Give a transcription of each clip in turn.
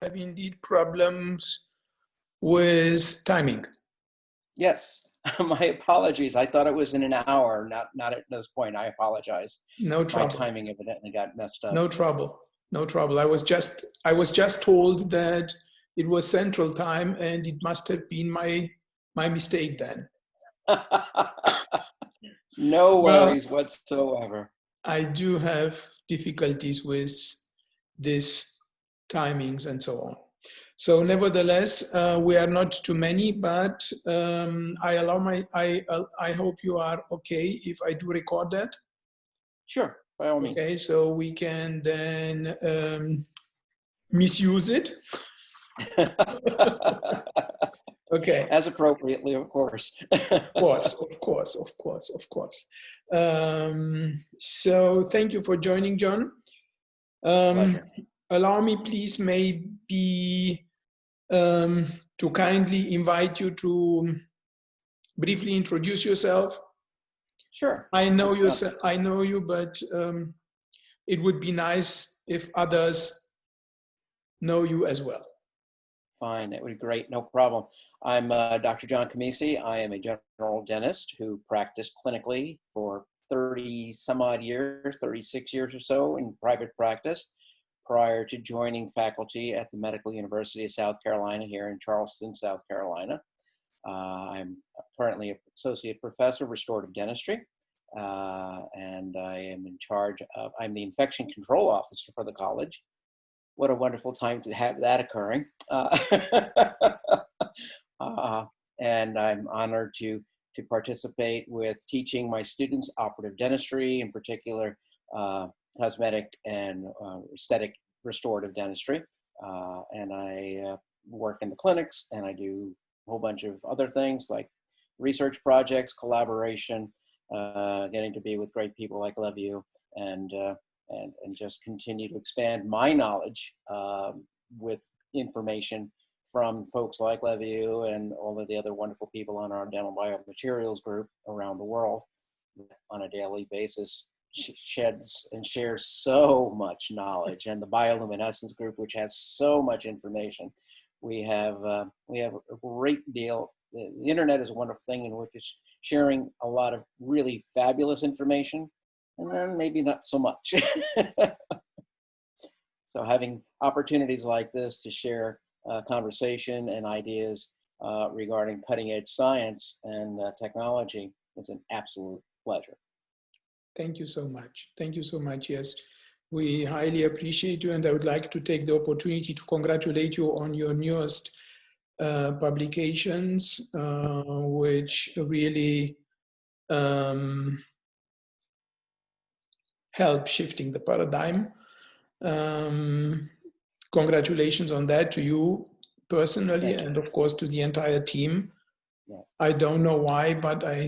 have indeed problems with timing. Yes, my apologies. I thought it was in an hour, not at this point. I apologize. No My trouble. timing evidently got messed up. No trouble. No trouble. I was just told that it was Central Time, and it must have been my mistake then. No Well, worries whatsoever. I do have difficulties with this timings and so on. So nevertheless, we are not too many, but I hope you are okay if I do record that. Sure, by all means. Okay, so we can then misuse it. Okay. As appropriately, of course. Of course. So thank you for joining, John. Pleasure. Allow me, please, maybe to kindly invite you to briefly introduce yourself. Sure. I know you, but it would be nice if others know you as well. Fine, that would be great, no problem. I'm Dr. John Comisi. I am a general dentist who practiced clinically for 30 some odd years, 36 years or so in private practice prior to joining faculty at the Medical University of South Carolina here in Charleston, South Carolina. I'm currently an associate professor of restorative dentistry, and I am in charge of, I'm the infection control officer for the college. What a wonderful time to have that occurring. And I'm honored to participate with teaching my students operative dentistry, in particular cosmetic and aesthetic restorative dentistry. And I work in the clinics, and I do a whole bunch of other things like research projects, collaboration, getting to be with great people like Levu, and just continue to expand my knowledge with information from folks like Levu and all of the other wonderful people on our dental biomaterials group around the world on a daily basis sheds and shares so much knowledge, and the bioluminescence group, which has so much information. We have a great deal. The internet is a wonderful thing in which it's sharing a lot of really fabulous information, and then maybe not so much. So having opportunities like this to share conversation and ideas regarding cutting edge science and technology is an absolute pleasure. Thank you so much. Thank you so much. Yes, we highly appreciate you, and I would like to take the opportunity to congratulate you on your newest publications, which really help shifting the paradigm. Congratulations on that to you personally, and of course to the entire team. Yes. I don't know why, but I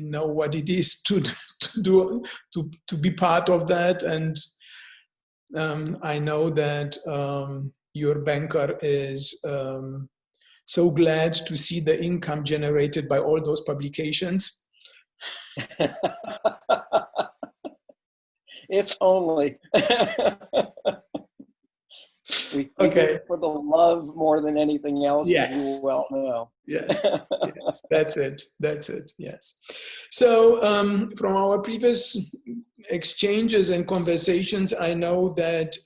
know what it is to be part of that, and I know that your banker is so glad to see the income generated by all those publications. If only. We do it for the love more than anything else, yes. As you well know. Yes, yes, that's it. Yes. So from our previous exchanges and conversations, I know that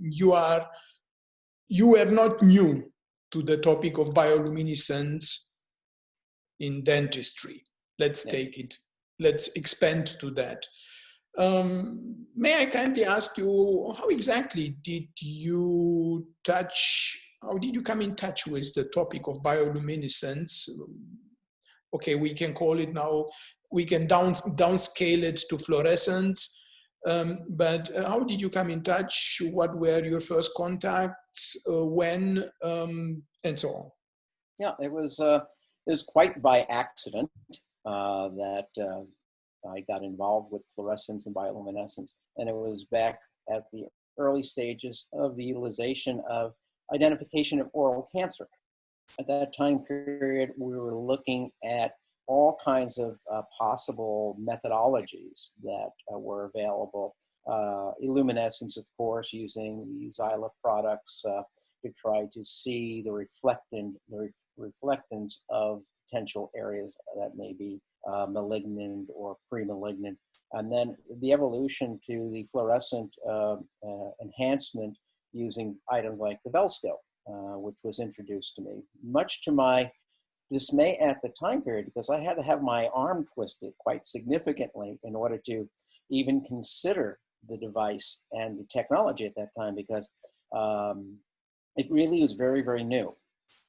you were not new to the topic of bioluminescence in dentistry. Let's expand to that. May I kindly ask you, how exactly did you come in touch with the topic of bioluminescence? Okay, we can call it now, we can downscale it to fluorescence, but how did you come in touch? What were your first contacts, when, and so on? Yeah, it was quite by accident that I got involved with fluorescence and bioluminescence, and it was back at the early stages of the utilization of identification of oral cancer. At that time period, we were looking at all kinds of possible methodologies that were available illuminescence, of course, using the Xyla products to try to see the reflectance of potential areas that may be malignant or pre-malignant. And then the evolution to the fluorescent enhancement using items like the Velscope, which was introduced to me, much to my dismay at the time period, because I had to have my arm twisted quite significantly in order to even consider the device and the technology at that time, because it really was very, very new.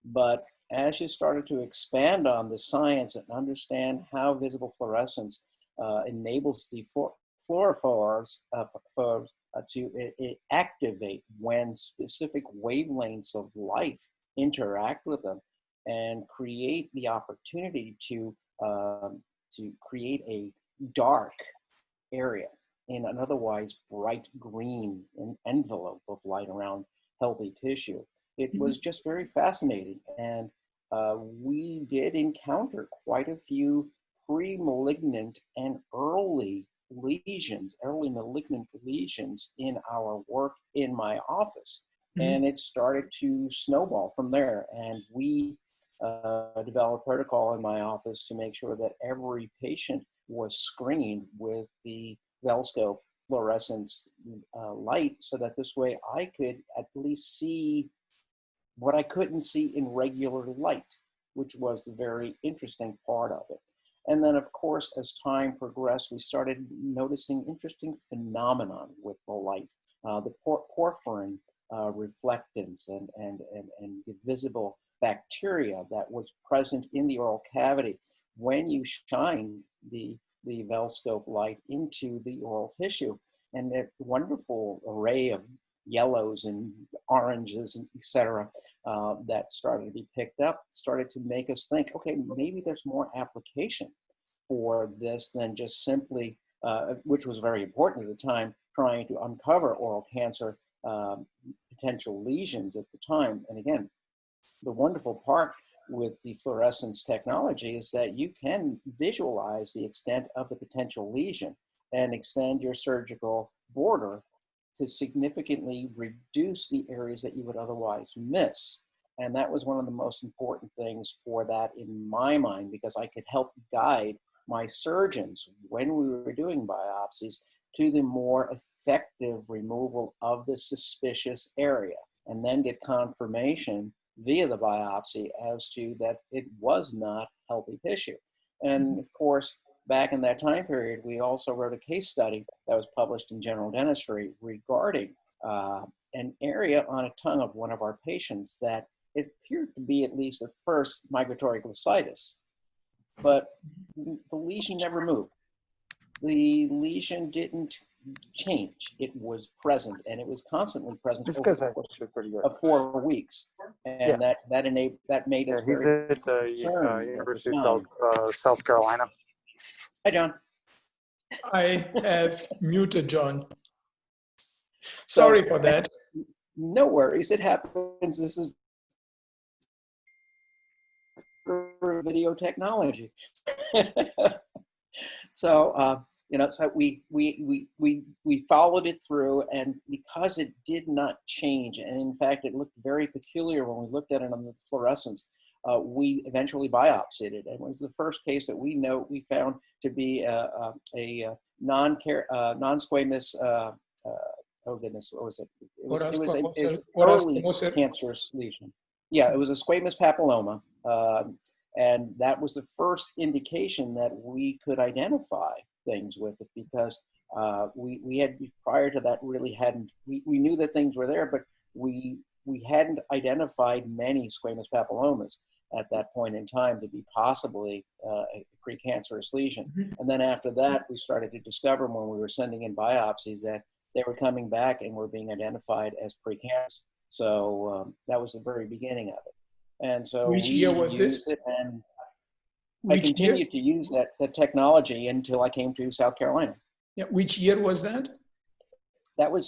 But as you started to expand on the science and understand how visible fluorescence enables the fluorophores to activate when specific wavelengths of light interact with them, and create the opportunity to create a dark area in an otherwise bright green envelope of light around healthy tissue. It was just very fascinating, and we did encounter quite a few pre-malignant and early malignant lesions in our work in my office. And it started to snowball from there. And we developed a protocol in my office to make sure that every patient was screened with the Velscope fluorescence light, so that this way I could at least see what I couldn't see in regular light, which was the very interesting part of it. And then, of course, as time progressed, we started noticing interesting phenomenon with the light, the porphyrin reflectance and the visible bacteria that was present in the oral cavity when you shine the Velscope light into the oral tissue. And that wonderful array of yellows and oranges and et cetera that started to be picked up started to make us think, okay, maybe there's more application for this than just simply, which was very important at the time, trying to uncover oral cancer potential lesions at the time. And again, the wonderful part with the fluorescence technology is that you can visualize the extent of the potential lesion and extend your surgical border to significantly reduce the areas that you would otherwise miss. And that was one of the most important things for that in my mind, because I could help guide my surgeons when we were doing biopsies to the more effective removal of the suspicious area, and then get confirmation via the biopsy as to that it was not healthy tissue. And of course, back in that time period, we also wrote a case study that was published in General Dentistry regarding an area on a tongue of one of our patients that it appeared to be, at least at first, migratory glossitis. But the lesion never moved. The lesion didn't change. It was present, and it was constantly present over the course of 4 weeks. And that made us he's very at the University of South Carolina. Hi, John. I have muted John. Sorry for that. No worries. It happens. This is video technology. So, so we followed it through, and because it did not change, and in fact, it looked very peculiar when we looked at it on the fluorescence, we eventually biopsied it. And it was the first case that we found to be a non-squamous, oh goodness, what was it? It was an early cancerous lesion. Yeah, it was a squamous papilloma. And that was the first indication that we could identify things with it, because we had, prior to that, really hadn't, we knew that things were there, but we hadn't identified many squamous papillomas at that point in time to be possibly a precancerous lesion. And then after that, we started to discover, when we were sending in biopsies, that they were coming back and were being identified as precancerous. So that was the very beginning of it. And so which year was this? And I continued to use that technology until I came to South Carolina. Yeah, which year was that? That was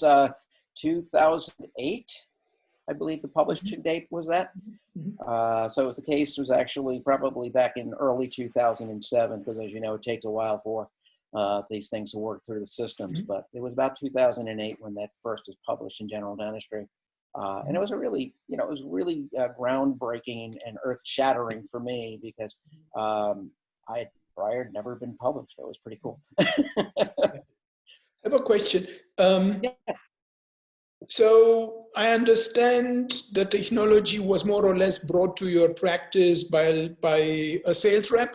2008, I believe the publishing date was that. So the case was actually probably back in early 2007, because as you know, it takes a while for these things to work through the systems. Mhm. But it was about 2008 when that first was published in General Dentistry. And it was a really, it was really groundbreaking and earth-shattering for me because I had prior never been published. It was pretty cool. I have a question. Yeah. So I understand the technology was more or less brought to your practice by a sales rep.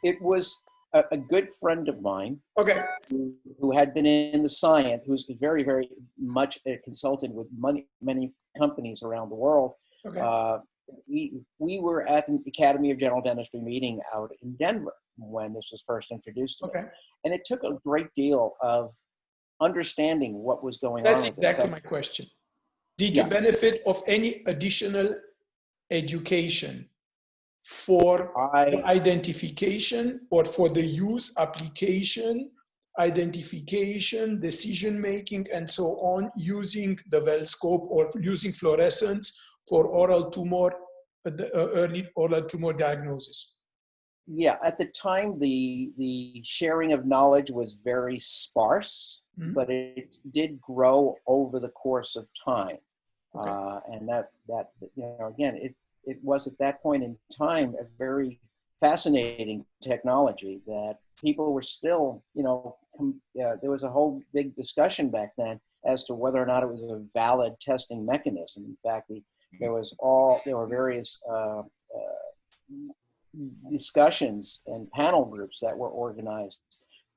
It was a good friend of mine Okay. who had been in the science, who's very, very much a consultant with many companies around the world. Okay. We were at the Academy of General Dentistry meeting out in Denver when this was first introduced to me. Okay. And it took a great deal of understanding what was going That's on with exactly it. my question. Did you benefit of any additional education for the identification or for the use, application, identification, decision making, and so on, using the well scope or using fluorescence for oral tumor, early oral tumor diagnosis? Yeah, at the time, the sharing of knowledge was very sparse, but it did grow over the course of time. Okay. And that again, it was at that point in time a very fascinating technology that people were still, there was a whole big discussion back then as to whether or not it was a valid testing mechanism. In fact, there were various discussions and panel groups that were organized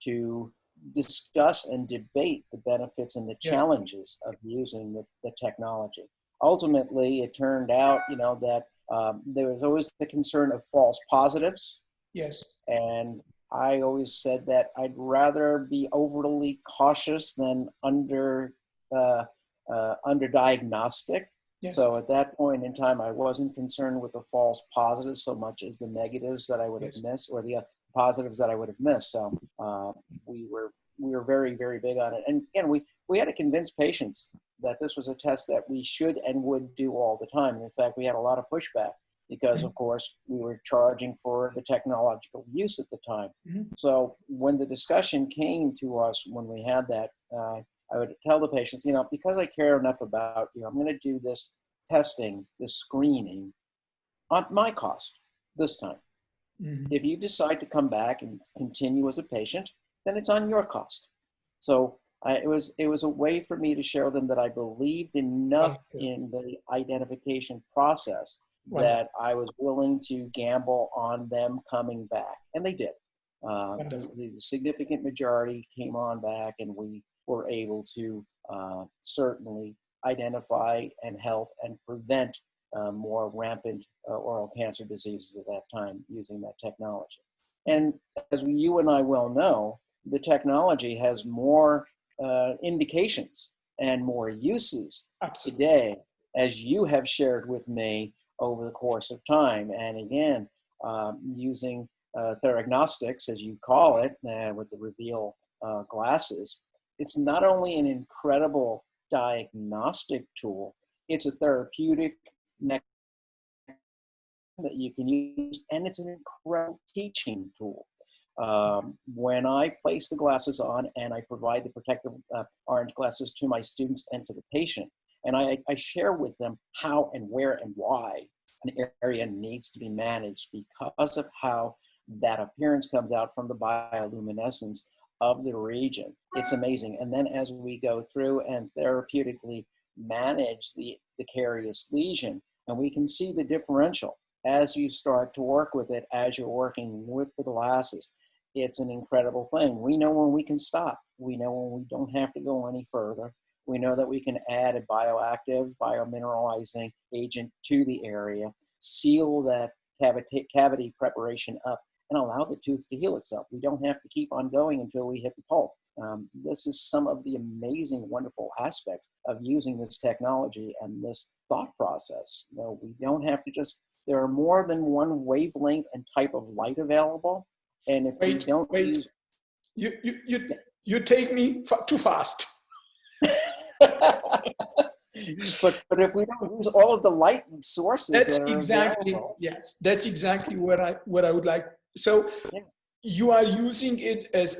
to discuss and debate the benefits and the challenges of using the technology. Ultimately, it turned out, that there was always the concern of false positives. Yes. And I always said that I'd rather be overly cautious than under diagnostic. Yes. So at that point in time, I wasn't concerned with the false positives so much as the negatives that I would have missed, or the positives that I would have missed. So we were very, very big on it. And again, we had to convince patients that this was a test that we should and would do all the time. And in fact, we had a lot of pushback because, of course, we were charging for the technological use at the time. So when the discussion came to us, when we had that, I would tell the patients, because I care enough about, I'm going to do this testing, this screening on my cost this time. If you decide to come back and continue as a patient, then it's on your cost. So it was a way for me to show them that I believed enough in the identification process that I was willing to gamble on them coming back. And they did. The significant majority came on back, and we were able to certainly identify and help and prevent more rampant oral cancer diseases at that time using that technology. And as you and I well know, the technology has more indications and more uses today, as you have shared with me over the course of time. And again, using theragnostics, as you call it, with the Reveal glasses, it's not only an incredible diagnostic tool, it's a therapeutic mechanism that you can use, and it's an incredible teaching tool. When I place the glasses on and I provide the protective orange glasses to my students and to the patient, and I share with them how and where and why an area needs to be managed because of how that appearance comes out from the bioluminescence of the region. It's amazing. And then as we go through and therapeutically manage the carious lesion, and we can see the differential as you start to work with it, as you're working with the glasses. It's an incredible thing. We know when we can stop. We know when we don't have to go any further. We know that we can add a bioactive, biomineralizing agent to the area, seal that cavity preparation up, and allow the tooth to heal itself. We don't have to keep on going until we hit the pulp. This is some of the amazing, wonderful aspects of using this technology and this thought process. We don't have to just, there are more than one wavelength and type of light available. And if we don't use... You take me too fast. but if we don't use all of the light sources that are available... Yes, that's exactly what I would like. So you are using it as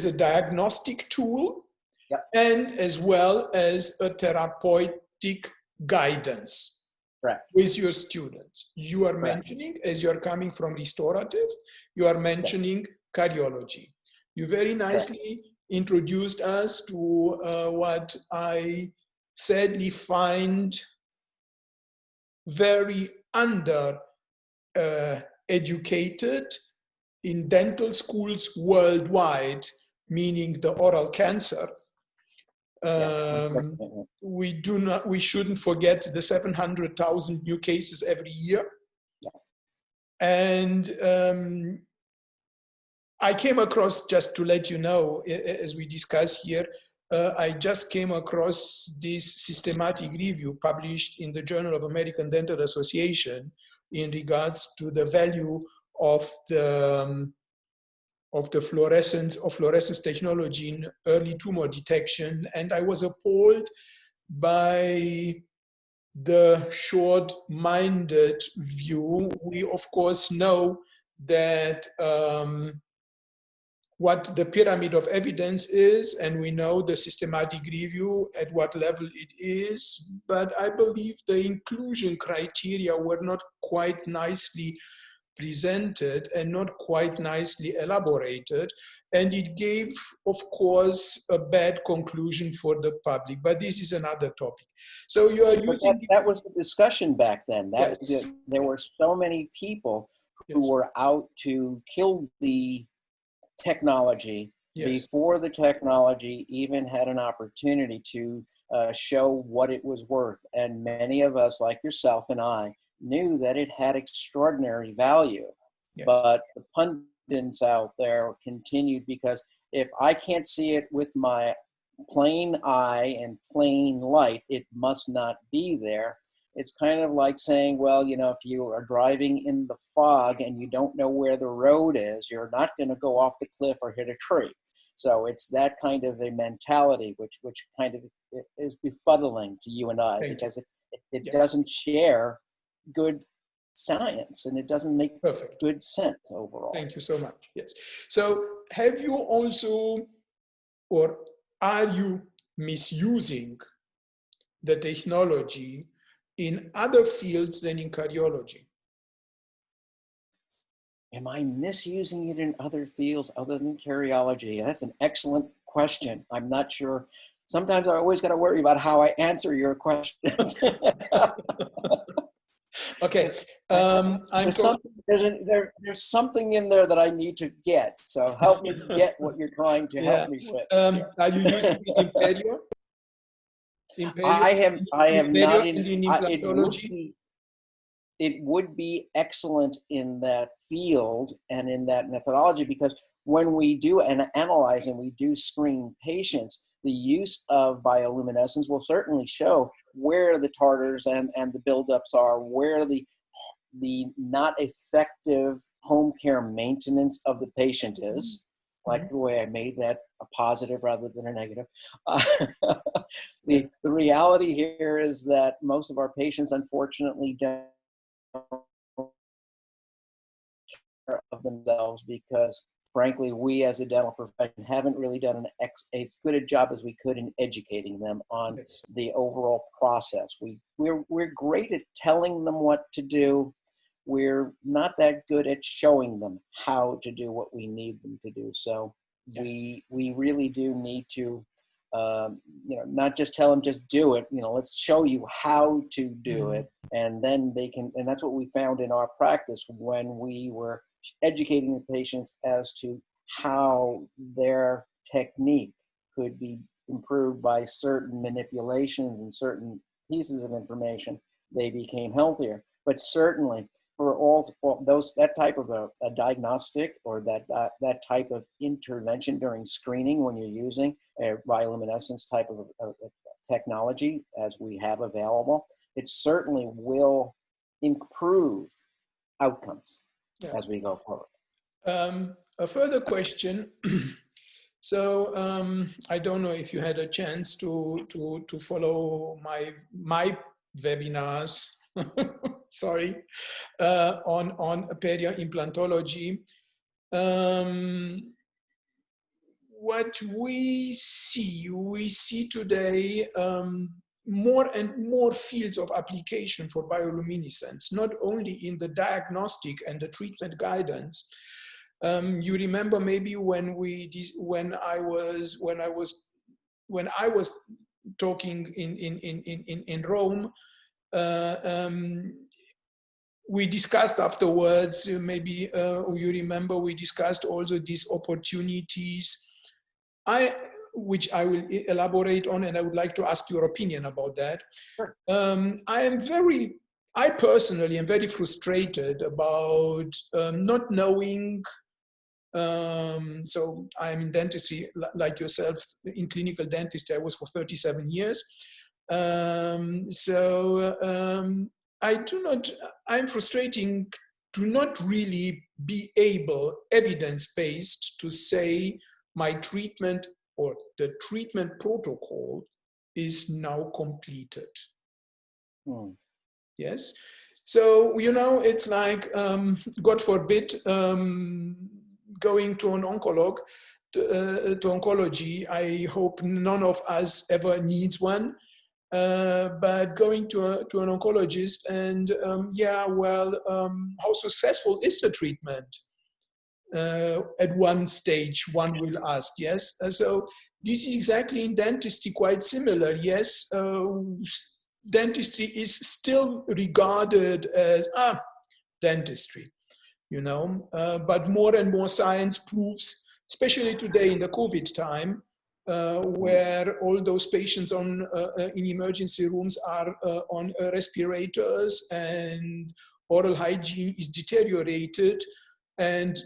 a diagnostic tool, yep, and as well as a therapeutic guidance correct. with your students. You are Correct. mentioning, as you are coming from restorative, you are mentioning cardiology. You very nicely introduced us to what I sadly find very under educated in dental schools worldwide, meaning the oral cancer. We shouldn't forget the 700,000 new cases every year. Yeah. And I came across, just to let you know, as we discuss here, I just came across this systematic review published in the Journal of American Dental Association in regards to the value of the fluorescence technology in early tumor detection. And I was appalled by the short-minded view. We, of course, know that what the pyramid of evidence is, and we know the systematic review at what level it is, but I believe the inclusion criteria were not quite nicely presented and not quite nicely elaborated, and it gave, of course, a bad conclusion for the public, but this is another topic. So you are using... That was the discussion back then. That Yes. was it. There were so many people who Yes. were out to kill the technology Yes. before the technology even had an opportunity to show what it was worth. And many of us, like yourself and I, knew that it had extraordinary value. Yes. But the pundits out there continued, because if I can't see it with my plain eye and plain light, it must not be there. It's kind of like saying, well, you know, if you are driving in the fog and you don't know where the road is, you're not going to go off the cliff or hit a tree. So it's that kind of a mentality which kind of is befuddling to you and I, because it Yes. doesn't share good science, and it doesn't make Perfect. good sense overall. Thank you so much. Yes. So have you also, or are you misusing the technology in other fields than in cardiology? Am I misusing it in other fields other than cardiology? That's an excellent question. I'm not sure. Sometimes I always got to worry about how I answer your questions. Okay. There's something in there that I need to get. So help me get what you're trying to help me with. Are you using it in perio? I have not. In it would be excellent in that field and in that methodology, because when we do analyze and we do screen patients, the use of bioluminescence will certainly show where the tartars and the buildups are, where the not effective home care maintenance of the patient is, like the way I made that a positive rather than a negative. The reality here is that most of our patients, unfortunately, don't care of themselves, because frankly, we as a dental profession haven't really done as good a job as we could in educating them on the overall process. We're great at telling them what to do. We're not that good at showing them how to do what we need them to do. So we really do need to, not just tell them, just do it. Let's show you how to do it. And then they can, and that's what we found in our practice when we were educating the patients as to how their technique could be improved by certain manipulations and certain pieces of information. They became healthier. But certainly for all those, that type of a diagnostic or that type of intervention during screening, when you're using a bioluminescence type of technology as we have available, it certainly will improve outcomes as we go forward. A further question. So I don't know if you had a chance to follow my webinars. Sorry, on perio implantology. what we see today more and more fields of application for bioluminescence, not only in the diagnostic and the treatment guidance. You remember maybe when I was talking in Rome, we discussed afterwards, maybe you remember, we discussed also these opportunities, which I will elaborate on, and I would like to ask your opinion about that. Sure. I personally am very frustrated about not knowing. So I'm in dentistry, like yourself, in clinical dentistry. I was for 37 years. I'm frustrating to not really be able, evidence-based, to say my treatment or the treatment protocol is now completed. Yes. So, it's like, God forbid, going to an oncolog, to oncology. I hope none of us ever needs one. But going to an oncologist and how successful is the treatment? At one stage, one will ask, yes? So this is exactly in dentistry quite similar. Yes, dentistry is still regarded as dentistry, but more and more science proves, especially today in the COVID time, where all those patients in emergency rooms are on respirators and oral hygiene is deteriorated, and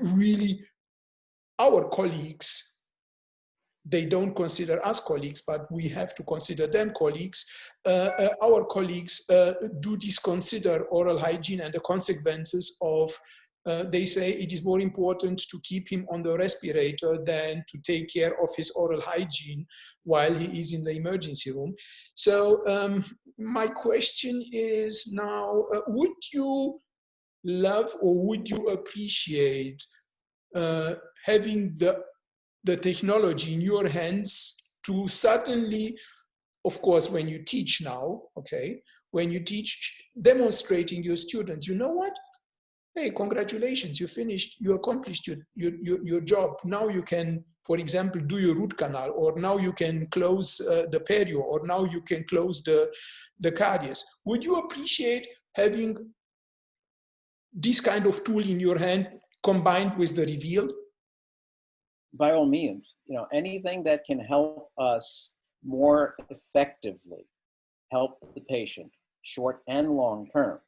really our colleagues, they don't consider us colleagues, but we have to consider them colleagues. Our colleagues do disconsider oral hygiene and the consequences of, they say it is more important to keep him on the respirator than to take care of his oral hygiene while he is in the emergency room. So my question is now, would you love or would you appreciate having the technology in your hands to suddenly, of course, when you teach now, okay, when you teach, demonstrating your students, you know what? Hey, congratulations, you finished, you accomplished your job. Now you can, for example, do your root canal, or now you can close the perio, or now you can close the caries. Would you appreciate having this kind of tool in your hand combined with the reveal? By all means, anything that can help us more effectively help the patient, short and long term,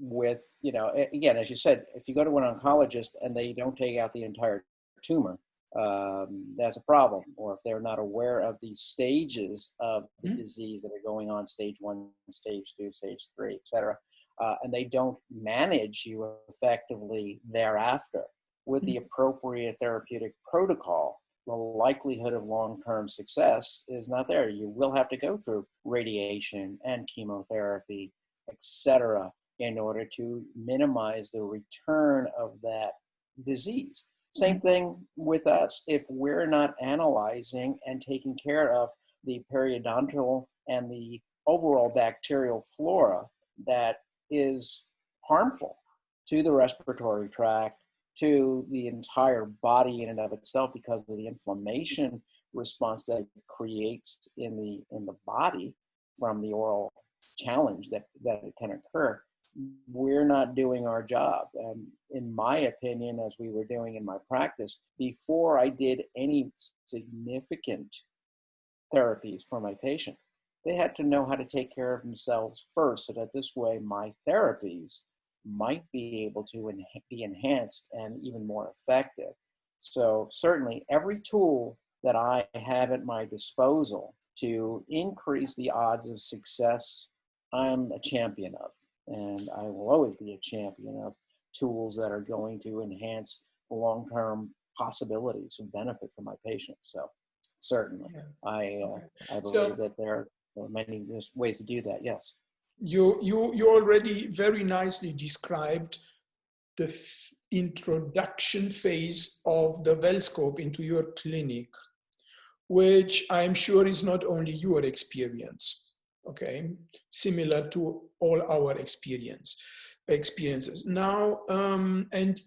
with, again, as you said, if you go to an oncologist and they don't take out the entire tumor, that's a problem. Or if they're not aware of the stages of the disease that are going on, stage 1, stage 2, stage 3, et cetera, and they don't manage you effectively thereafter with the appropriate therapeutic protocol, the likelihood of long-term success is not there. You will have to go through radiation and chemotherapy, et cetera, in order to minimize the return of that disease. Same thing with us. If we're not analyzing and taking care of the periodontal and the overall bacterial flora that is harmful to the respiratory tract, to the entire body in and of itself, because of the inflammation response that it creates in the body from the oral challenge that it can occur, we're not doing our job. And in my opinion, as we were doing in my practice, before I did any significant therapies for my patient, they had to know how to take care of themselves first, so that this way my therapies might be able to be enhanced and even more effective. So certainly every tool that I have at my disposal to increase the odds of success, I'm a champion of. And I will always be a champion of tools that are going to enhance long-term possibilities and benefit for my patients. So certainly, I believe that there are many ways to do that, yes. You already very nicely described the introduction phase of the Wellscope into your clinic, which I'm sure is not only your experience, okay, similar to all our experiences. Now, and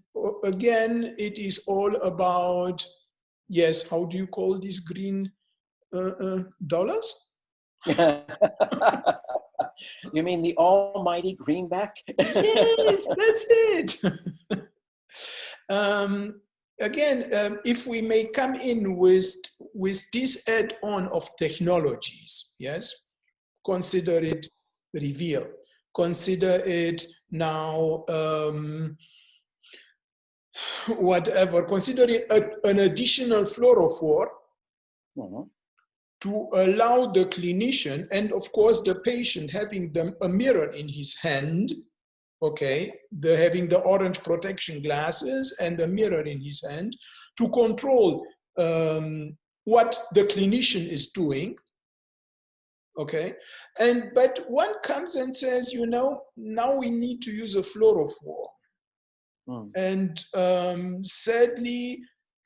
again, it is all about, yes, how do you call these green dollars? You mean the almighty greenback? Yes, that's it. Again, if we may come in with this add-on of technologies, yes, consider it reveal, consider it now whatever, consider it an additional fluorophore to allow the clinician and of course the patient having a mirror in his hand, okay, having the orange protection glasses and the mirror in his hand to control what the clinician is doing, okay, but one comes and says, you know, now we need to use a fluorophore. And sadly,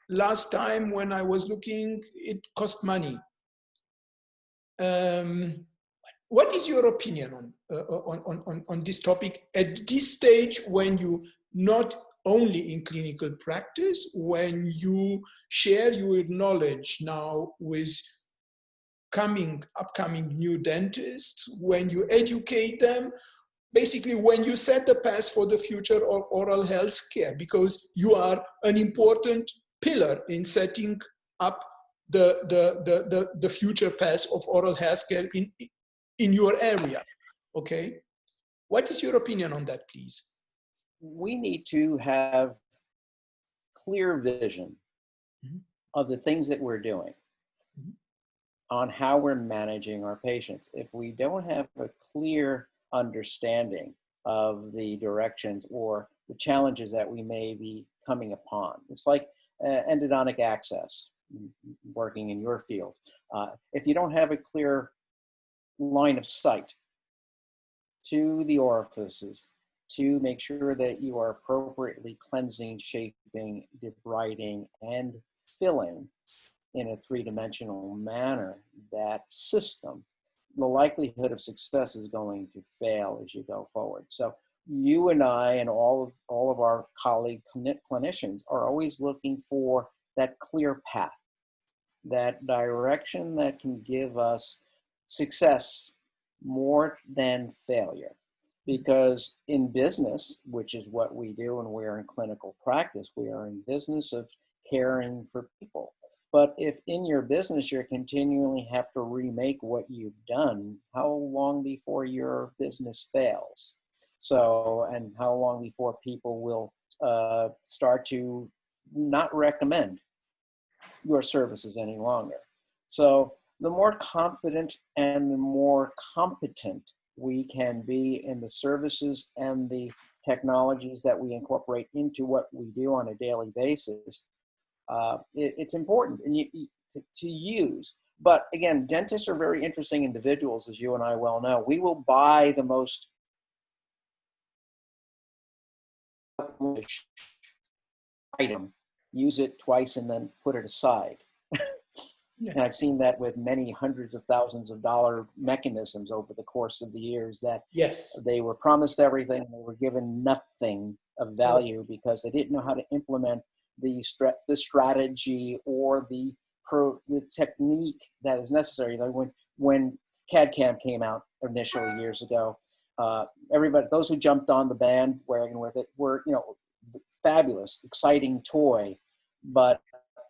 last time when I was looking, it cost money. What is your opinion on this topic at this stage, when you not only in clinical practice, when you share your knowledge now with upcoming new dentists, when you educate them, basically when you set the path for the future of oral health care, because you are an important pillar in setting up the future path of oral health care in your area, okay? What is your opinion on that, please? We need to have clear vision of the things that we're doing on how we're managing our patients. If we don't have a clear understanding of the directions or the challenges that we may be coming upon, it's like endodontic access, working in your field. If you don't have a clear line of sight to the orifices to make sure that you are appropriately cleansing, shaping, debriding, and filling in a three-dimensional manner, that system, the likelihood of success is going to fail as you go forward. So you and I and all of our colleague clinicians are always looking for that clear path, that direction that can give us success more than failure. Because in business, which is what we do, and we're in clinical practice, we are in business of caring for people. But if in your business you're continually have to remake what you've done, how long before your business fails? So, and how long before people will start to not recommend your services any longer? So the more confident and the more competent we can be in the services and the technologies that we incorporate into what we do on a daily basis, it's important to use. But again, dentists are very interesting individuals, as you and I well know. We will buy the most item, use it twice, and then put it aside. Yeah. And I've seen that with many hundreds of thousands of dollar mechanisms over the course of the years, that yes, they were promised everything and they were given nothing of value because they didn't know how to implement the strategy or the technique that is necessary. Like when CAD/CAM came out initially years ago, everybody, those who jumped on the bandwagon with it were, you know, fabulous, exciting toy, but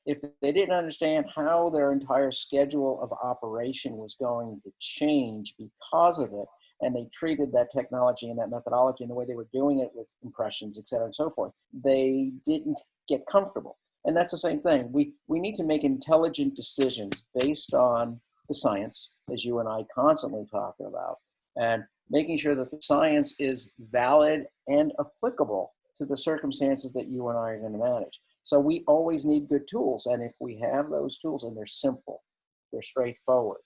if they didn't understand how their entire schedule of operation was going to change because of it, and they treated that technology and that methodology and the way they were doing it with impressions, et cetera, and so forth, they didn't get comfortable. And that's the same thing. We need to make intelligent decisions based on the science, as you and I constantly talking about, and making sure that the science is valid and applicable to the circumstances that you and I are going to manage. So we always need good tools. And if we have those tools and they're simple, they're straightforward,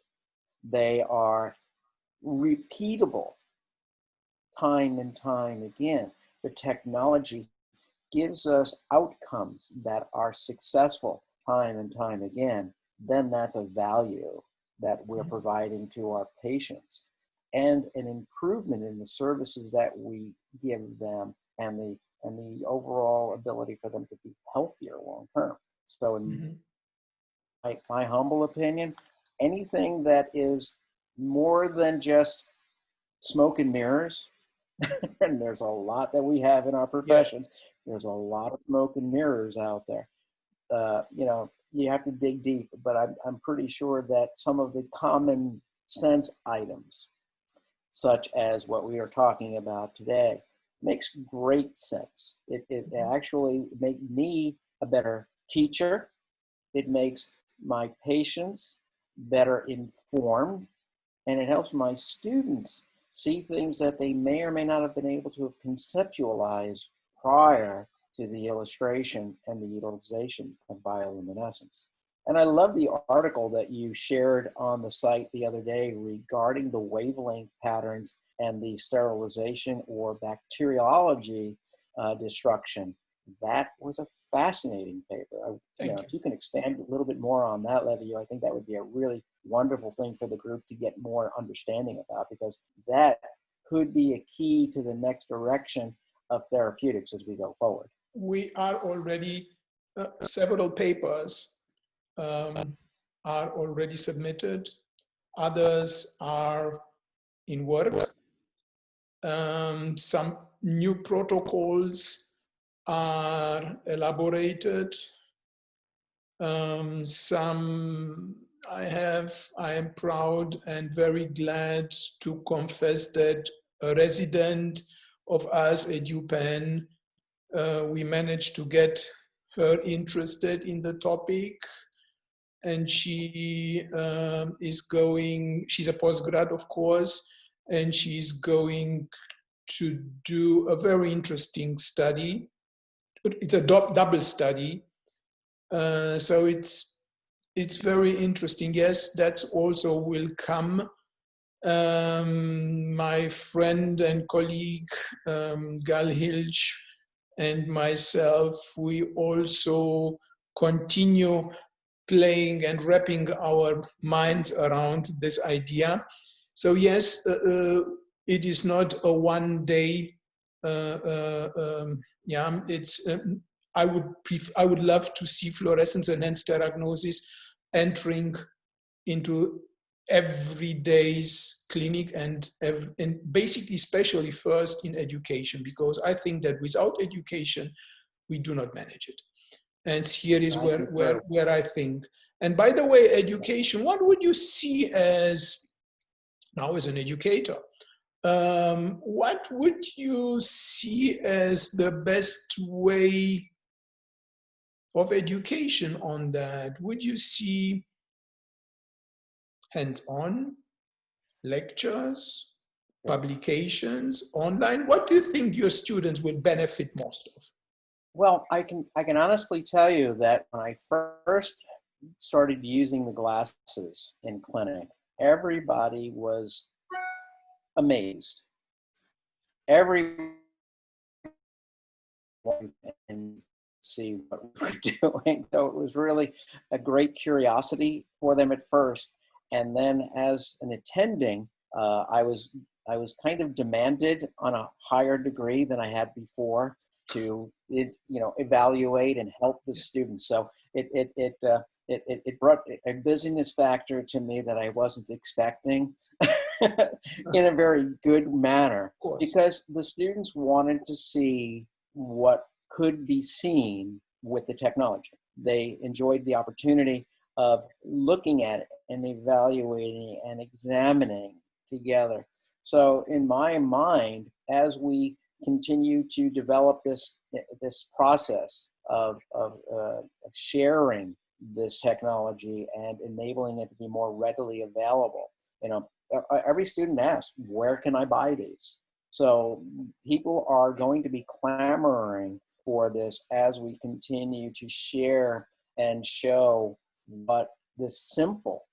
they are repeatable time and time again, the technology gives us outcomes that are successful time and time again, then that's a value that we're providing to our patients and an improvement in the services that we give them and the overall ability for them to be healthier long term. So in my humble opinion, anything that is more than just smoke and mirrors, and there's a lot that we have in our profession. There's a lot of smoke and mirrors out there. You know, you have to dig deep, but I'm pretty sure that some of the common sense items, such as what we are talking about today, makes great sense. It actually makes me a better teacher. It makes my patients better informed, and it helps my students see things that they may or may not have been able to have conceptualized prior to the illustration and the utilization of bioluminescence. And I love the article that you shared on the site the other day regarding the wavelength patterns and the sterilization or bacteriology destruction. That was a fascinating paper. If you can expand a little bit more on that, Levy, I think that would be a really wonderful thing for the group to get more understanding about, because that could be a key to the next direction of therapeutics as we go forward. We are already, several papers are already submitted. Others are in work. Some new protocols are elaborated. Some I am proud and very glad to confess that a resident of us at UPenn, we managed to get her interested in the topic, and she she's a postgrad, of course, and she's going to do a very interesting study. It's a double study, so it's very interesting. Yes, that's also will come. My friend and colleague Gal Hilch and myself, we also continue playing and wrapping our minds around this idea. So yes, it is not a one day. It's. I would love to see fluorescence enhanced theragnosis entering into everyday's clinic and basically, especially first in education, because I think that without education, we do not manage it. And here is where I think. And by the way, education, what would you see as, now as an educator, what would you see as the best way of education on that? Would you see hands-on, lectures, publications, online? What do you think your students will benefit most of? Well, I can honestly tell you that when I first started using the glasses in clinic, everybody was amazed. Everyone and see what we were doing. So it was really a great curiosity for them at first. And then as an attending, I was kind of demanded on a higher degree than I had before to evaluate and help the students. So it brought a busyness factor to me that I wasn't expecting in a very good manner, because the students wanted to see what could be seen with the technology. They enjoyed the opportunity of looking at it and evaluating and examining together. So in my mind, as we continue to develop this process of sharing this technology and enabling it to be more readily available, every student asks, where can I buy these? So people are going to be clamoring for this as we continue to share and show what this simple,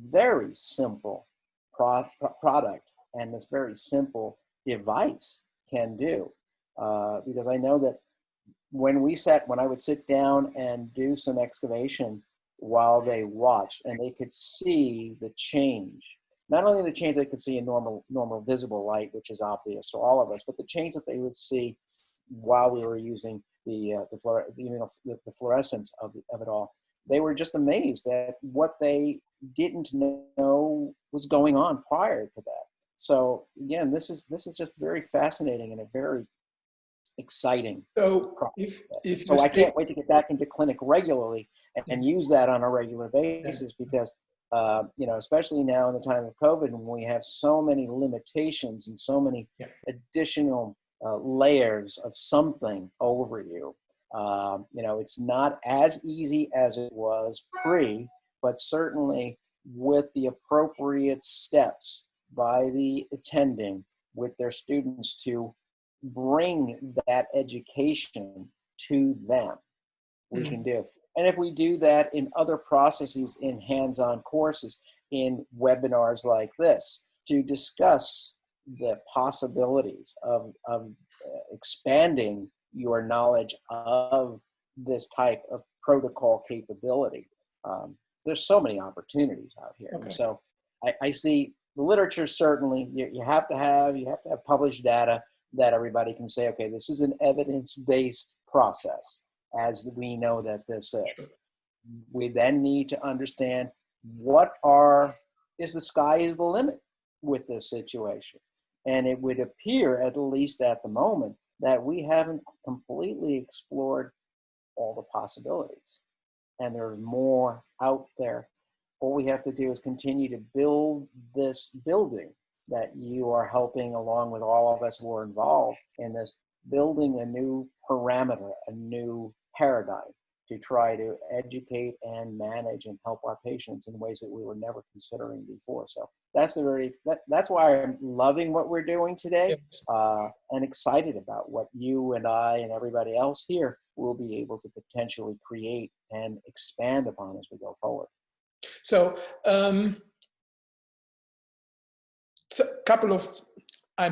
very simple product and this very simple device can do. Because I know that when I would sit down and do some excavation while they watched, and they could see the change. Not only the change they could see in normal visible light, which is obvious to all of us, but the change that they would see while we were using the fluorescence of it all. They were just amazed at what they didn't know was going on prior to that. So again, this is just very fascinating and a very exciting process. So I can't wait to get back into clinic regularly and use that on a regular basis, because especially now in the time of COVID, when we have so many limitations and so many additional layers of something over you. It's not as easy as it was pre, but certainly with the appropriate steps by the attending with their students to bring that education to them, we can do. And if we do that in other processes, in hands-on courses, in webinars like this, to discuss the possibilities of expanding your knowledge of this type of protocol capability, there's so many opportunities out here. Okay. And so I see the literature, certainly you have to have published data that everybody can say, okay, this is an evidence-based process, as we know that this is. We then need to understand the sky is the limit with this situation. And it would appear, at least at the moment, that we haven't completely explored all the possibilities. And there's more out there. What we have to do is continue to build this building that you are helping, along with all of us who are involved in this, building a new parameter, a new paradigm to try to educate and manage and help our patients in ways that we were never considering before. So that's why I'm loving what we're doing today, and excited about what you and I and everybody else here will be able to potentially create and expand upon as we go forward. So, I'm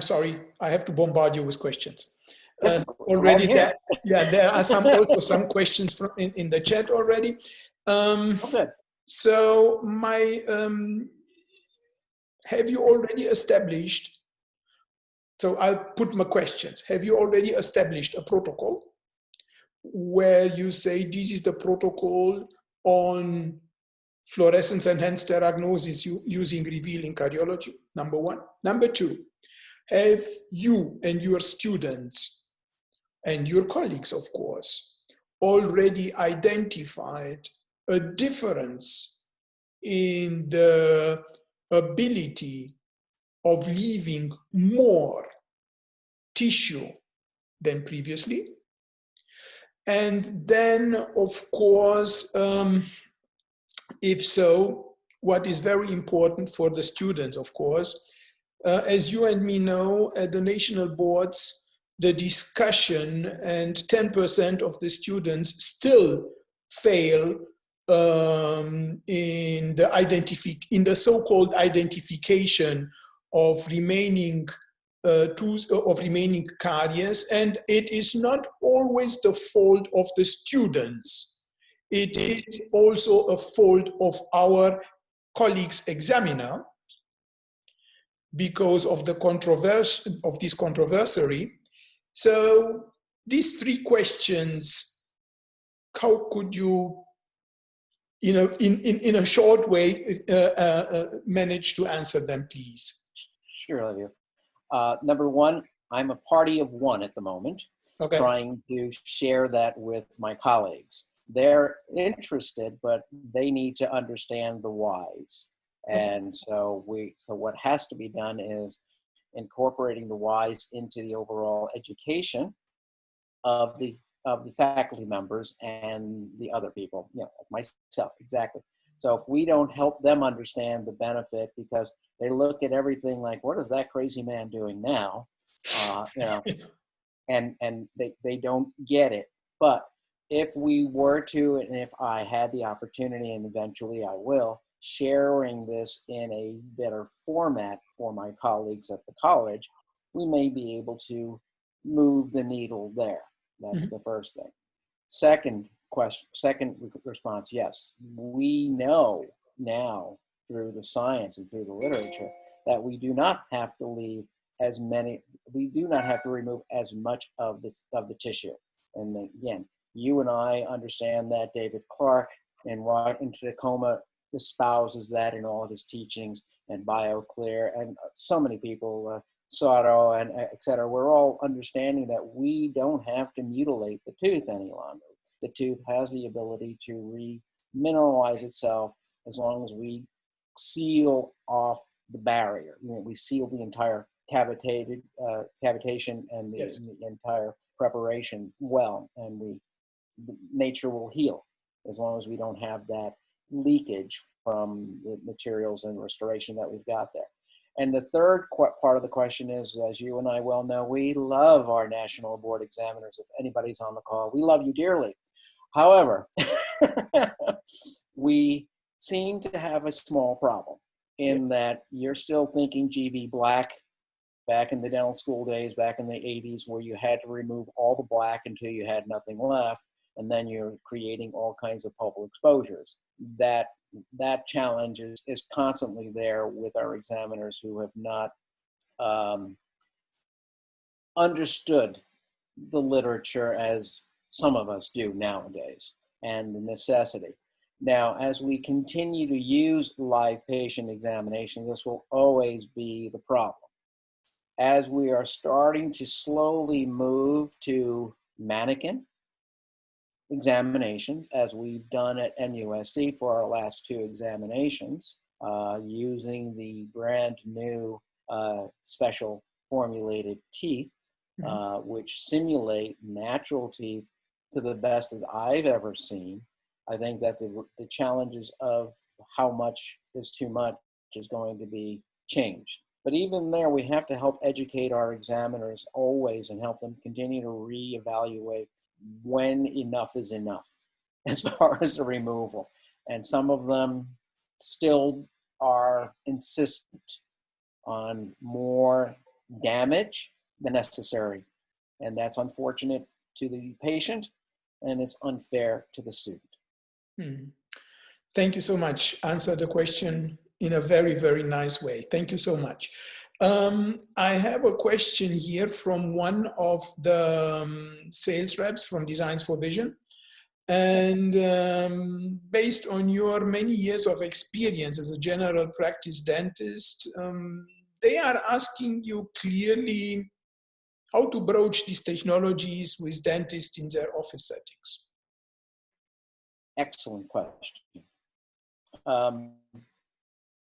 sorry, I have to bombard you with questions. Already there are also some questions in the chat already. Okay. So have you already established, so I'll put my questions. Have you already established a protocol where you say this is the protocol on fluorescence enhanced theragnosis using Reveal in cardiology? Number one. Number two, have you and your students and your colleagues, of course, already identified a difference in the ability of leaving more tissue than previously? And then, of course, if so, what is very important for the students, of course, as you and me know, at the national boards, the discussion and 10% of the students still fail in the so-called identification of remaining remaining carriers, and it is not always the fault of the students. It is also a fault of our colleagues examiner, because of the controversy of this controversy. So these three questions, how could you, in a short way, manage to answer them, please? Sure, Olivia. Number one, I'm a party of one at the moment, trying to share that with my colleagues. They're interested, but they need to understand the whys. And so what has to be done is incorporating the whys into the overall education of the faculty members and the other people, like myself, exactly. So if we don't help them understand the benefit, because they look at everything like, what is that crazy man doing now? And they don't get it. But if we were to, and if I had the opportunity, and eventually I will, sharing this in a better format for my colleagues at the college, we may be able to move the needle there. That's the first thing. Second response, yes, we know now through the science and through the literature that we do not have to remove as much of the tissue. And again, you and I understand that. David Clark in Tacoma espouses that in all of his teachings, and BioClear, and so many people, Sato and et cetera. We're all understanding that we don't have to mutilate the tooth any longer. The tooth has the ability to remineralize itself as long as we seal off the barrier. We seal the entire cavitation and the entire preparation well, and nature will heal as long as we don't have that leakage from the materials and restoration that we've got there. And the third part of the question is, as you and I well know, we love our national board examiners. If anybody's on the call, we love you dearly. However, we seem to have a small problem in that you're still thinking GV black back in the dental school days, back in the 80s, where you had to remove all the black until you had nothing left, and then you're creating all kinds of pulpal exposures. That challenge is constantly there with our examiners who have not understood the literature as some of us do nowadays, and the necessity. Now, as we continue to use live patient examination, this will always be the problem. As we are starting to slowly move to mannequin examinations, as we've done at MUSC for our last 2 examinations, using the brand new special formulated teeth, which simulate natural teeth to the best that I've ever seen. I think that the challenges of how much is too much is going to be changed. But even there, we have to help educate our examiners always and help them continue to reevaluate when enough is enough as far as the removal. And some of them still are insistent on more damage than necessary. And that's unfortunate to the patient, and it's unfair to the student. Thank you so much. Answer the question in a very, very nice way. Thank you so much. I have a question here from one of the sales reps from Designs for Vision. And based on your many years of experience as a general practice dentist, they are asking you clearly how to broach these technologies with dentists in their office settings. Excellent question.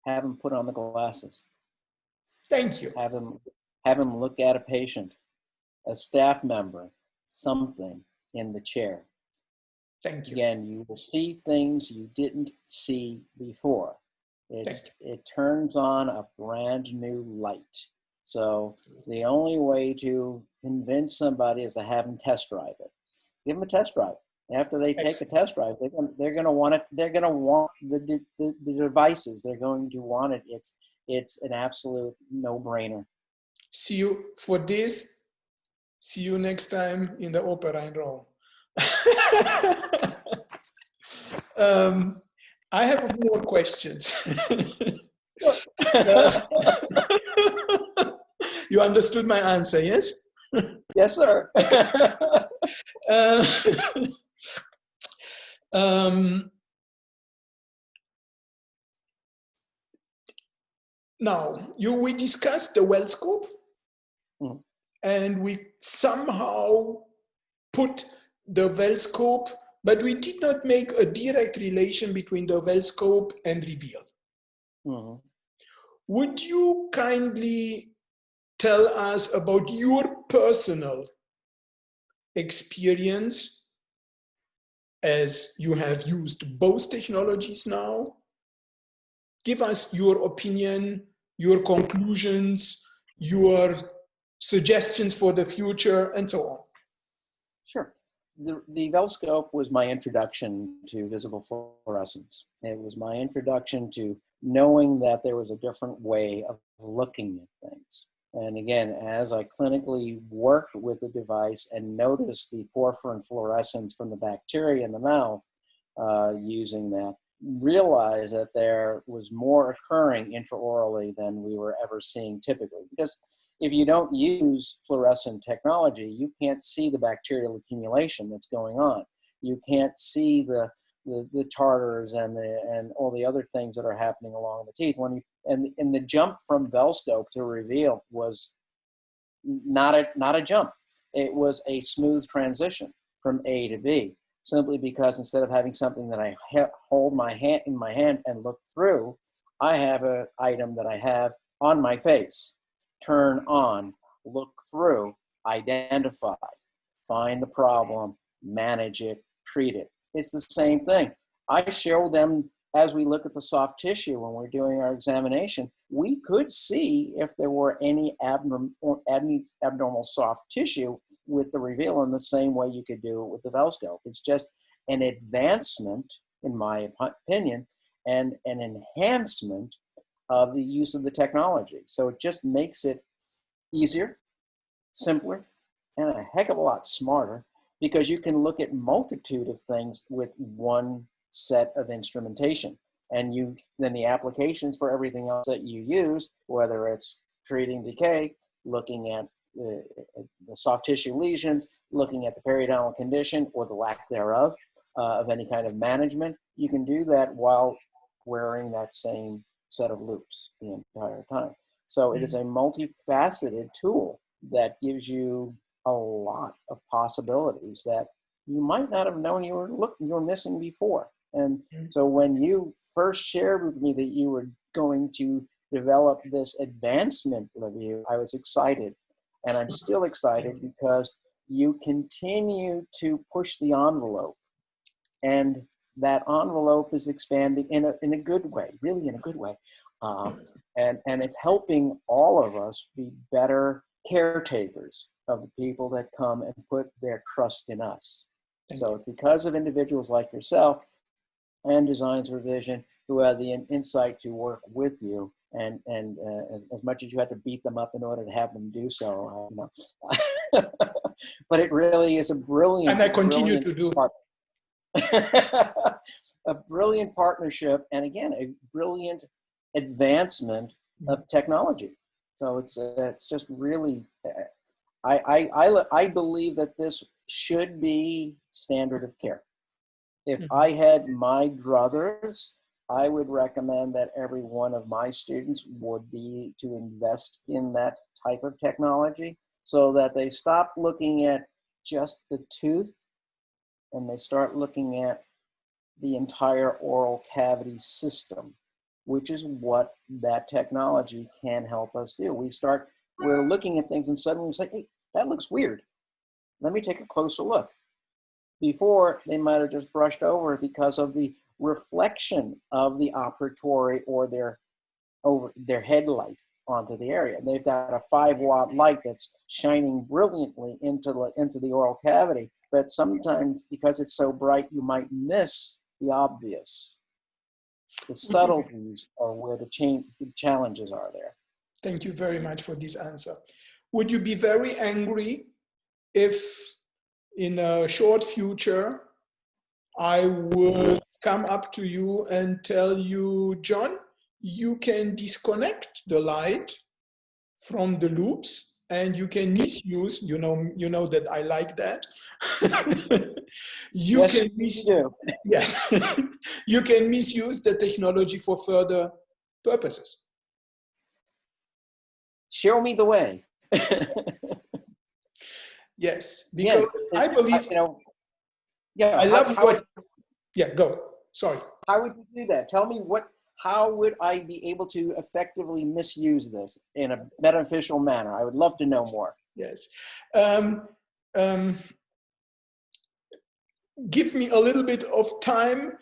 Have them put on the glasses. Thank you. Have them look at a patient, a staff member, something in the chair. Thank you. Again, you will see things you didn't see before. It turns on a brand new light. So the only way to convince somebody is to have them test drive it. Give them a test drive. After they take a test drive, they're going to want it. They're going to want the devices. They're going to want it. It's an absolute no-brainer. See you for this. See you next time in the opera in Rome. I have more questions. You understood my answer, yes? Yes, sir. Now, we discussed the well scope, and we somehow put the well scope, but we did not make a direct relation between the well scope and reveal. Would you kindly tell us about your personal experience as you have used both technologies now? Give us your opinion, your conclusions, your suggestions for the future, and so on. Sure. The Velscope was my introduction to visible fluorescence. It was my introduction to knowing that there was a different way of looking at things. And again, as I clinically worked with the device and noticed the porphyrin fluorescence from the bacteria in the mouth using that, realized that there was more occurring intraorally than we were ever seeing typically. Because if you don't use fluorescent technology, you can't see the bacterial accumulation that's going on. You can't see the tartars and all the other things that are happening along the teeth. And the jump from Velscope to Reveal was not a jump. It was a smooth transition from A to B, simply because instead of having something that I hold in my hand and look through, I have an item that I have on my face. Turn on, look through, identify, find the problem, manage it, treat it. It's the same thing. I show them as we look at the soft tissue when we're doing our examination, we could see if there were any abnormal soft tissue with the Reveal in the same way you could do it with the Velscope. It's just an advancement, in my opinion, and an enhancement of the use of the technology. So it just makes it easier, simpler, and a heck of a lot smarter, because you can look at multitude of things with one set of instrumentation. And then the applications for everything else that you use, whether it's treating decay, looking at the soft tissue lesions, looking at the periodontal condition or the lack thereof of any kind of management, you can do that while wearing that same set of loops the entire time. So it is a multifaceted tool that gives you a lot of possibilities that you might not have known you were missing before. And so when you first shared with me that you were going to develop this advancement review, I was excited. And I'm still excited because you continue to push the envelope. And that envelope is expanding in a good way, really in a good way. And it's helping all of us be better caretakers of the people that come and put their trust in us. So it's because of individuals like yourself and Designs Revision who have the insight to work with you, and as much as you had to beat them up in order to have them do so, but it really is a brilliant, and I continue to do a brilliant partnership, and again, a brilliant advancement of technology. So it's just really, I believe that this should be standard of care. If I had my druthers, I would recommend that every one of my students would be to invest in that type of technology so that they stop looking at just the tooth and they start looking at the entire oral cavity system, which is what that technology can help us do. We're looking at things and suddenly it's like, hey, that looks weird. Let me take a closer look. Before, they might have just brushed over it because of the reflection of the operatory or their headlight onto the area. They've got a 5-watt light that's shining brilliantly into the oral cavity, but sometimes because it's so bright, you might miss the obvious. The subtleties are where the challenges are there. Thank you very much for this answer. Would you be very angry if in a short future I would come up to you and tell you, John, you can disconnect the light from the loops and you can misuse, you know that I like that. You can misuse the technology for further purposes. Show me the way. Yes, because I believe, go. Sorry. How would you do that? Tell me how would I be able to effectively misuse this in a beneficial manner? I would love to know more. Yes. Give me a little bit of time.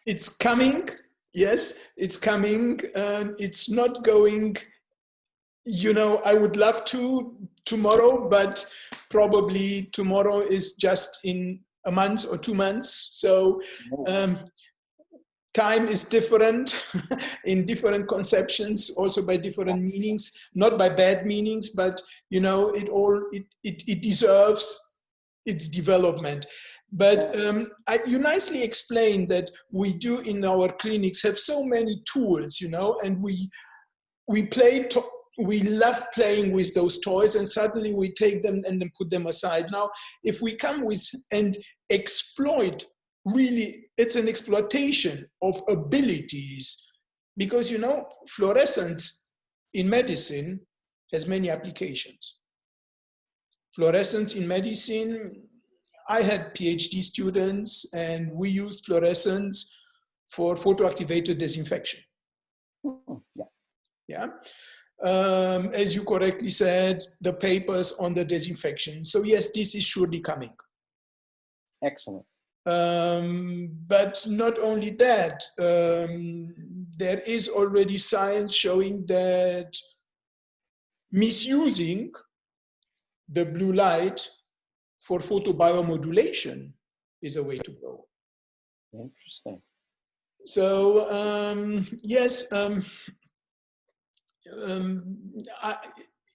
It's coming. Yes, it's coming. It's not going, I would love to tomorrow, but probably tomorrow is just in a month or 2 months. So time is different in different conceptions, also by different meanings, not by bad meanings, but you know, it deserves its development. But you nicely explained that we do in our clinics have so many tools, you know, and we love playing with those toys, and suddenly we take them and then put them aside. Now, if we come with and exploit, really, it's an exploitation of abilities, because, you know, fluorescence in medicine has many applications. Fluorescence in medicine, I had PhD students and we used fluorescence for photoactivated disinfection. Yeah. As you correctly said, the papers on the disinfection. So yes, this is surely coming. Excellent. But not only that, there is already science showing that misusing the blue light for photobiomodulation is a way to go. Interesting. So yes,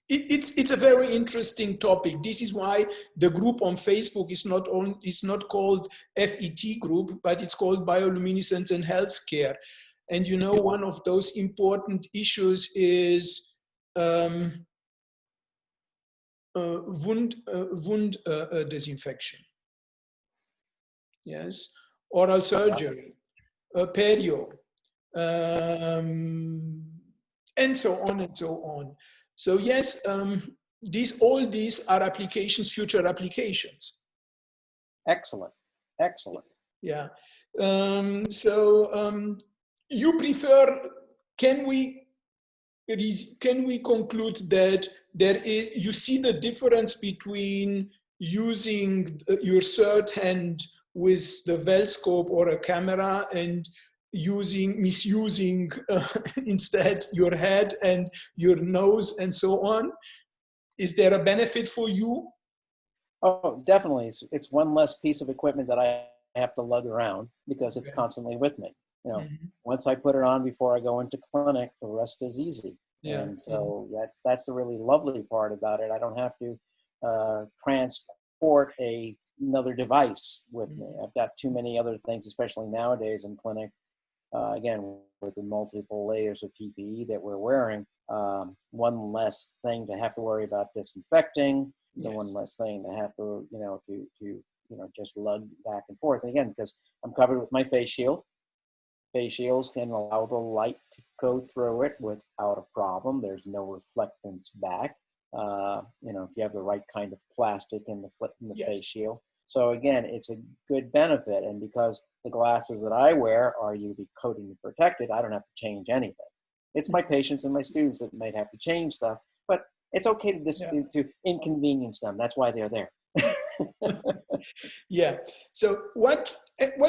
it's a very interesting topic. This is why the group on Facebook is not called FET group, but it's called Bioluminescence and Healthcare. And you know, one of those important issues is wound disinfection. Yes, oral surgery, perio, and so on and so on. So yes, all these are applications, future applications. Excellent, excellent. Yeah. You prefer? Can we conclude that you see the difference between using your third hand with the well scope or a camera and misusing instead your head and your nose and so on? Is there a benefit for you? Oh, definitely. It's one less piece of equipment that I have to lug around because it's constantly with me. You know, once I put it on before I go into clinic, the rest is easy. Yeah. And so that's the really lovely part about it. I don't have to transport another device with me. I've got too many other things, especially nowadays in clinic. Again, with the multiple layers of PPE that we're wearing, one less thing to have to worry about disinfecting, the one less thing to have to, just lug back and forth. And again, because I'm covered with my face shield. Face shields can allow the light to go through it without a problem. There's no reflectance back. If you have the right kind of plastic in the face shield. So again, it's a good benefit. And because the glasses that I wear are UV coated and protected, I don't have to change anything. It's my patients and my students that might have to change stuff, but it's okay to inconvenience them. That's why they're there. Yeah. So what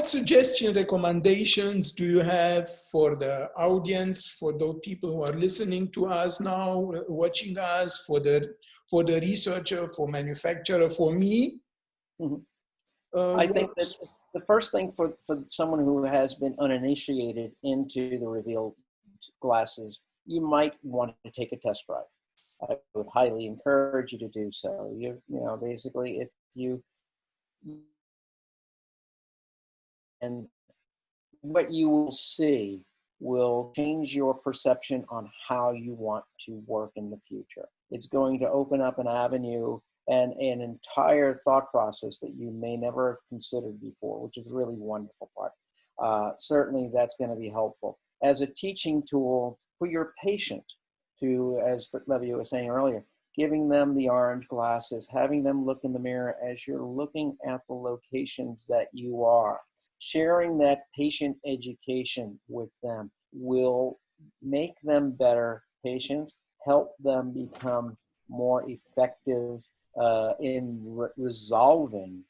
suggestion, recommendations do you have for the audience, for those people who are listening to us now, watching us, for the researcher, for manufacturer, for me? I think that the first thing for someone who has been uninitiated into the Reveal glasses, you might want to take a test drive. I would highly encourage you to do so. Basically, if you, and what you will see will change your perception on how you want to work in the future. It's going to open up an avenue and an entire thought process that you may never have considered before, which is a really wonderful part. Certainly that's going to be helpful. As a teaching tool for your patient, as Levy was saying earlier, giving them the orange glasses, having them look in the mirror as you're looking at the locations that you are. Sharing that patient education with them will make them better patients, help them become more effective in resolving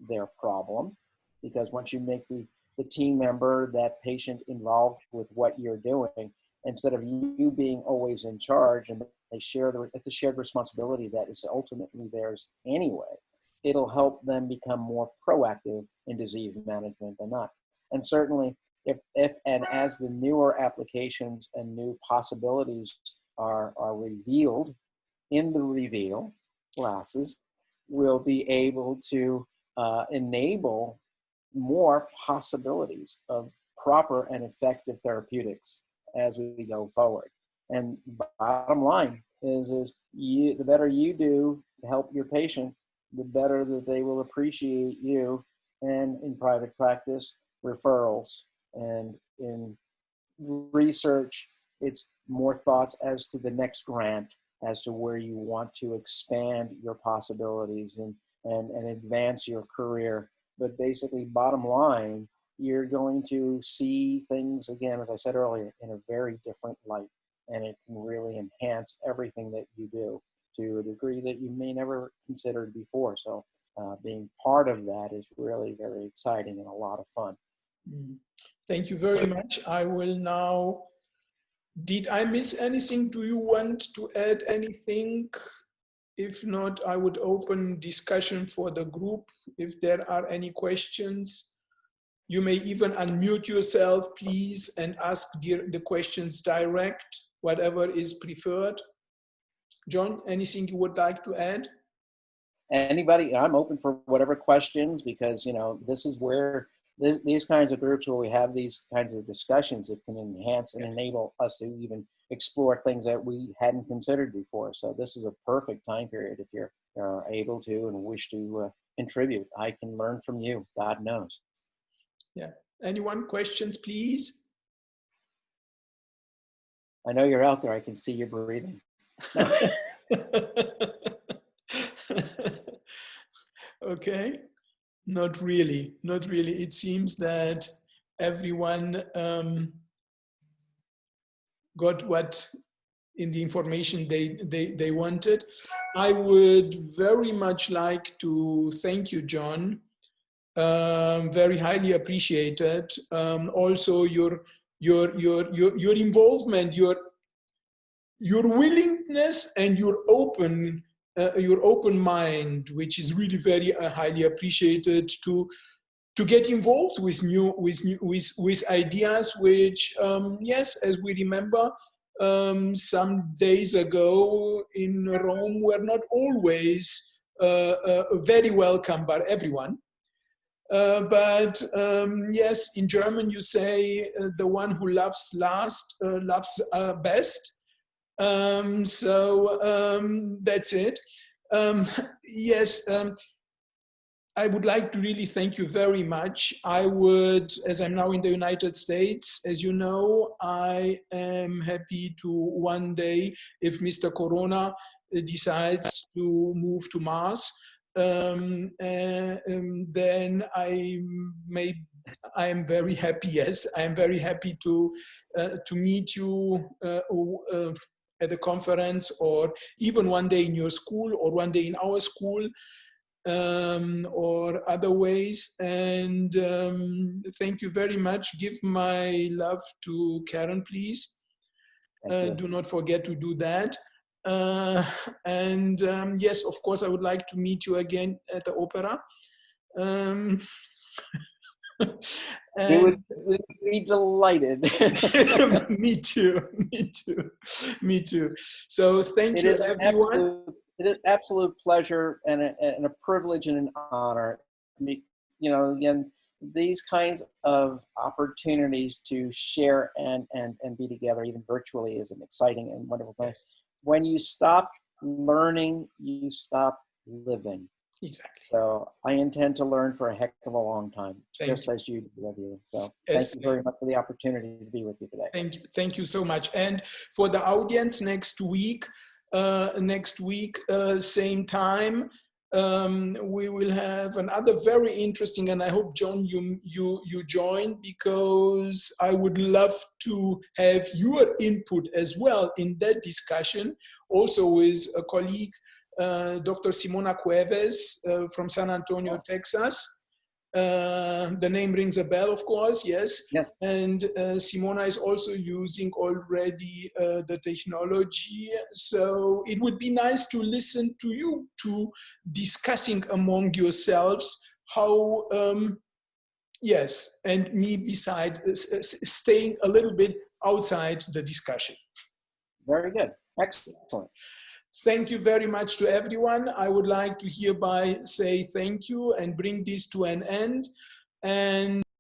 their problem. Because once you make the team member, that patient involved with what you're doing, instead of you being always in charge, and it's a shared responsibility that is ultimately theirs anyway, it'll help them become more proactive in disease management than not. And certainly, if and as the newer applications and new possibilities are revealed in the reveal glasses, we'll be able to enable more possibilities of proper and effective therapeutics as we go forward. And bottom line is the better you do to help your patient, the better that they will appreciate you. And in private practice, referrals, and in research, it's more thoughts as to the next grant, as to where you want to expand your possibilities and advance your career. But basically, bottom line, you're going to see things, again, as I said earlier, in a very different light. And it can really enhance everything that you do to a degree that you may never considered before. So being part of that is really very exciting and a lot of fun. Thank you very much. I will now, did I miss anything? Do you want to add anything? If not, I would open discussion for the group. If there are any questions, you may even unmute yourself, please, and ask the questions direct, whatever is preferred. John, anything you would like to add? Anybody, I'm open for whatever questions, because, you know, this is where these kinds of groups where we have these kinds of discussions, it can enhance and enable us to even explore things that we hadn't considered before. So this is a perfect time period if you're able to and wish to contribute. I can learn from you, God knows. Yeah. Anyone? Questions, please? I know you're out there. I can see you breathing. Okay. Not really. Not really. It seems that everyone got what in the information they wanted. I would very much like to thank you, John. Very highly appreciated. Also, your involvement, your willingness, and your open mind, which is really very highly appreciated, to get involved with ideas which, yes, as we remember, some days ago in Rome were not always very welcome by everyone. But yes, in German you say the one who loves last loves best. So that's it. Yes, I would like to really thank you very much. I would, as I'm now in the United States, as you know, I am happy to one day, if Mr. Corona decides to move to Mars, then I am very happy. Yes, I am very happy to meet you at a conference, or even one day in your school, or one day in our school, or other ways. And thank you very much. Give my love to Karen, please. Do not forget to do that. And yes, of course, I would like to meet you again at the opera. We would be delighted. Me too. Me too. So thank you, everyone. It is absolute pleasure and a privilege and an honor. You know, again, these kinds of opportunities to share and be together, even virtually, is an exciting and wonderful thing. When you stop learning, you stop living. Exactly. So I intend to learn for a heck of a long time, just as you do. So thank you very much for the opportunity to be with you today. Thank you so much. And for the audience, next week, same time, we will have another very interesting, and I hope, John, you join, because I would love to have your input as well in that discussion, also with a colleague, Dr. Simona Cuevas from San Antonio, Texas. The name rings a bell, of course, yes. Yes. And Simona is also using already the technology. So it would be nice to listen to you two discussing among yourselves how Yes, and me beside, staying a little bit outside the discussion. Very good. Excellent. Thank you very much to everyone. I would like to hereby say thank you and bring this to an end. And